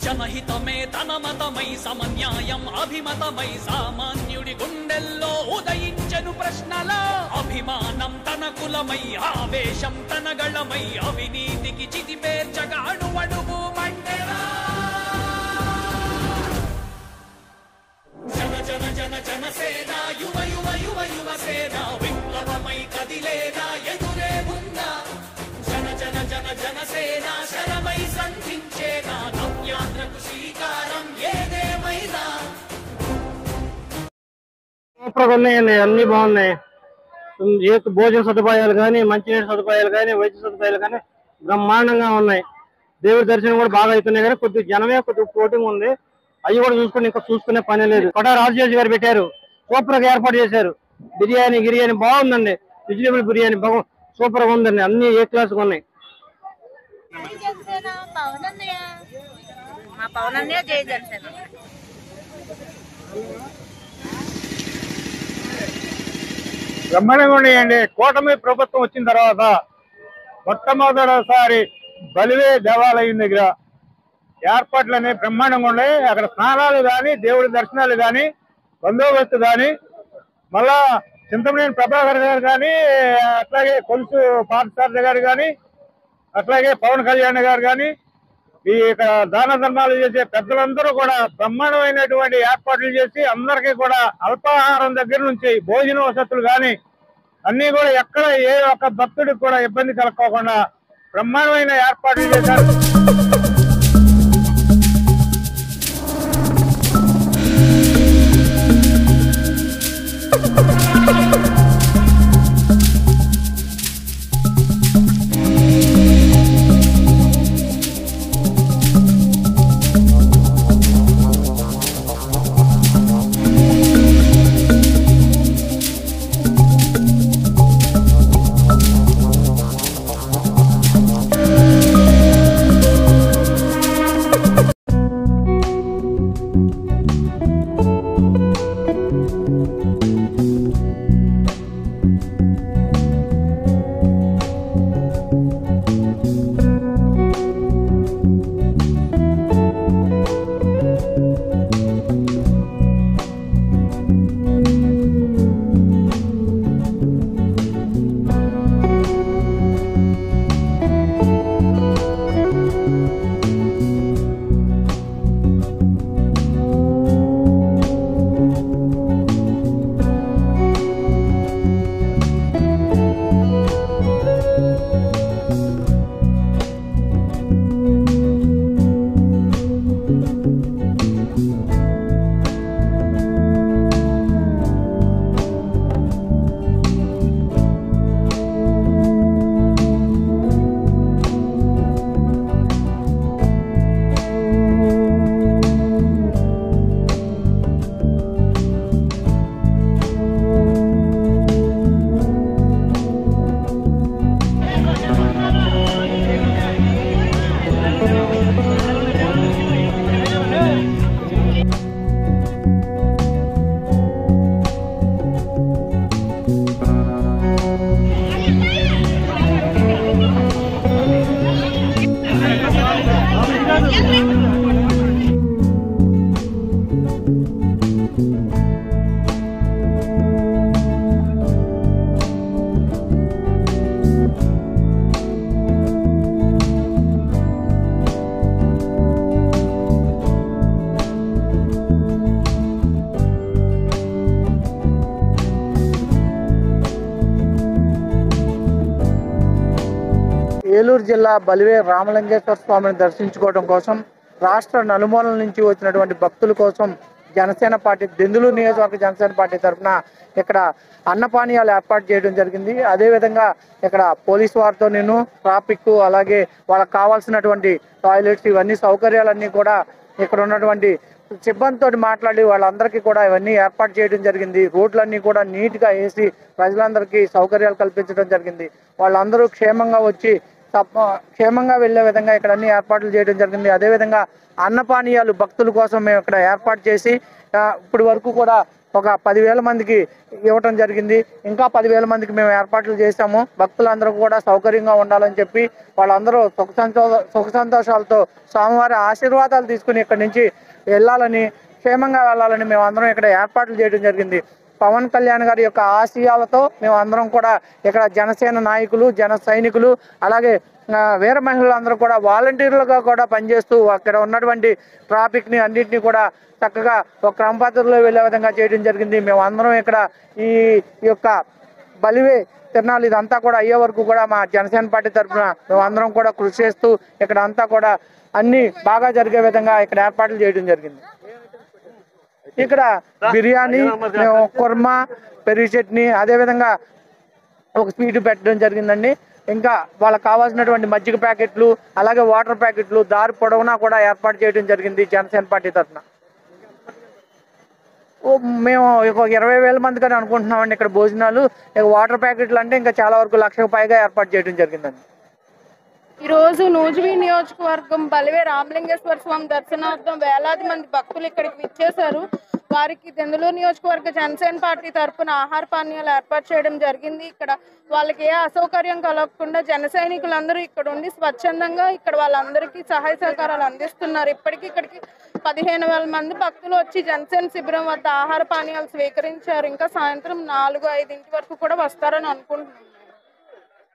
जनहितमे तनमतमై సమన్యాయం అభిమతమై సామాన్యుడి గుండెల్లో ఉదయించెను ప్రశ్నల అభిమానం తన కులమై ఆవేశం తన గళమై అవినీతికి చితిపేర్చగా అణువణువు మండెరా జన జన జన జనసేన యువ యువ యువ యువసేన విప్లవమై కదిలేనా ఎదురే ఉందా జన జన జన జనసేన శరమై సంధించేనా నవ్యాంధ్రకు శ్రీకారం ఏదేమైనా అన్ని బాగున్నాయి. భోజన సదుపాయాలు కానీ, మంచినీటి సదుపాయాలు కానీ, వైద్య సదుపాయాలు కానీ బ్రహ్మాండంగా ఉన్నాయి. దేవుడి దర్శనం కూడా బాగా అవుతున్నాయి కానీ కొద్దిగా జనమే కొద్దిగా పోటింగ్ ఉంది. అవి కూడా ఇంకా చూసుకునే పని లేదు. కొట్ట రాజశేష్ గారు పెట్టారు, సూపర్ గా ఏర్పాటు చేశారు. బిర్యానీ బాగుందండి. వెజిటేబుల్ బిర్యానీ సూపర్ గా ఉందండి. అన్ని ఏ క్లాస్ ఉన్నాయి. బ్రహ్మాండంగా ఉన్నాయండి. కూటమి ప్రభుత్వం వచ్చిన తర్వాత మొట్టమొదటిసారి బలివే దేవాలయం దగ్గర ఏర్పాట్లు అనేవి బ్రహ్మాండంగా ఉన్నాయి. అక్కడ స్నానాలు కానీ, దేవుడి దర్శనాలు కానీ, బందోబస్తు కానీ, మళ్ళా చింతమనేని ప్రభాకర్ గారు కానీ, అట్లాగే కొలుసు పార్థసారథి గారు కానీ, అట్లాగే పవన్ కళ్యాణ్ గారు కానీ, ఈ దాన ధర్మాలు చేసే పెద్దలందరూ కూడా బ్రహ్మాండమైనటువంటి ఏర్పాట్లు చేసి అందరికీ కూడా అల్పాహారం దగ్గర నుంచి భోజన వసతులు కానీ అన్ని కూడా ఎక్కడ ఏ ఒక్క భక్తుడికి కూడా ఇబ్బంది కలగకుండా బ్రహ్మాండమైన ఏర్పాట్లు చేశారు. ఏలూరు జిల్లా బలివే రామలింగేశ్వర స్వామిని దర్శించుకోవడం కోసం రాష్ట్ర నలుమూలల నుంచి వచ్చినటువంటి భక్తుల కోసం జనసేన పార్టీ దెందులూరు నియోజకవర్గ జనసేన పార్టీ తరఫున ఇక్కడ అన్నపానీయాలు ఏర్పాటు చేయడం జరిగింది. అదేవిధంగా ఇక్కడ పోలీసు వారితో నేను ట్రాఫిక్ అలాగే వాళ్ళకి కావాల్సినటువంటి టాయిలెట్స్ ఇవన్నీ సౌకర్యాలన్నీ కూడా ఇక్కడ ఉన్నటువంటి సిబ్బందితో మాట్లాడి వాళ్ళందరికీ కూడా ఇవన్నీ ఏర్పాటు చేయడం జరిగింది. రోడ్లన్నీ కూడా నీట్గా వేసి ప్రజలందరికీ సౌకర్యాలు కల్పించడం జరిగింది. వాళ్ళందరూ క్షేమంగా వచ్చి క్షేమంగా వెళ్లే విధంగా ఇక్కడ అన్ని ఏర్పాట్లు చేయడం జరిగింది. అదేవిధంగా అన్నపానీయాలు భక్తుల కోసం మేము ఇక్కడ ఏర్పాటు చేసి ఇప్పటి వరకు కూడా ఒక 10,000 మందికి ఇవ్వటం జరిగింది. ఇంకా 10,000 మందికి మేము ఏర్పాట్లు చేశాము. భక్తులందరూ కూడా సౌకర్యంగా ఉండాలని చెప్పి వాళ్ళందరూ సుఖ సంతోషాలతో స్వామివారి ఆశీర్వాదాలు తీసుకుని ఇక్కడి నుంచి వెళ్ళాలని క్షేమంగా వెళ్ళాలని మేము అందరం ఇక్కడ ఏర్పాట్లు చేయడం జరిగింది. పవన్ కళ్యాణ్ గారి యొక్క ఆశయాలతో మేము అందరం కూడా ఇక్కడ జనసేన నాయకులు, జన సైనికులు అలాగే వీర మహిళలందరూ కూడా వాలంటీర్లుగా కూడా పనిచేస్తూ అక్కడ ఉన్నటువంటి ట్రాఫిక్ని అన్నింటినీ కూడా చక్కగా ఒక క్రమ పద్ధతిలో వెళ్ళే విధంగా చేయడం జరిగింది. మేము అందరం ఇక్కడ ఈ యొక్క బలివే తిరణాలు ఇదంతా కూడా అయ్యే వరకు కూడా మా జనసేన పార్టీ తరఫున మేము అందరం కూడా కృషి చేస్తూ ఇక్కడ అంతా కూడా అన్ని బాగా జరిగే విధంగా ఇక్కడ ఏర్పాట్లు చేయడం జరిగింది. ఇక్కడ బిర్యానీ, కుర్మా, పెరుగు చట్నీ, అదేవిధంగా ఒక స్వీట్ పెట్టడం జరిగిందండి. ఇంకా వాళ్ళకి కావాల్సినటువంటి మజ్జిగ ప్యాకెట్లు అలాగే వాటర్ ప్యాకెట్లు దారి పొడవునా కూడా ఏర్పాటు చేయడం జరిగింది జనసేన పార్టీ తరఫున. మేము ఒక 20,000 మంది కానీ అనుకుంటున్నామండి ఇక్కడ భోజనాలు. వాటర్ ప్యాకెట్లు అంటే ఇంకా చాలా వరకు 1,00,000కు పైగా ఏర్పాటు చేయడం జరిగిందండి. ఈరోజు నూజివీడు నియోజకవర్గం బలివే రామలింగేశ్వర స్వామి దర్శనార్థం వేలాది మంది భక్తులు ఇక్కడికి విచ్చేశారు. వారికి దెందులూరు నియోజకవర్గ జనసేన పార్టీ తరఫున ఆహార పానీయాలు ఏర్పాటు చేయడం జరిగింది. ఇక్కడ వాళ్ళకి ఏ అసౌకర్యం కలగకుండా జన సైనికులందరూ ఇక్కడ ఉండి స్వచ్ఛందంగా ఇక్కడ వాళ్ళందరికీ సహాయ సహకారాలు అందిస్తున్నారు. ఇప్పటికీ ఇక్కడికి 15,000 మంది భక్తులు వచ్చి జనసేన శిబిరం వద్ద ఆహార పానీయాలు స్వీకరించారు. ఇంకా సాయంత్రం 4-5 వరకు కూడా వస్తారని అనుకుంటున్నాం.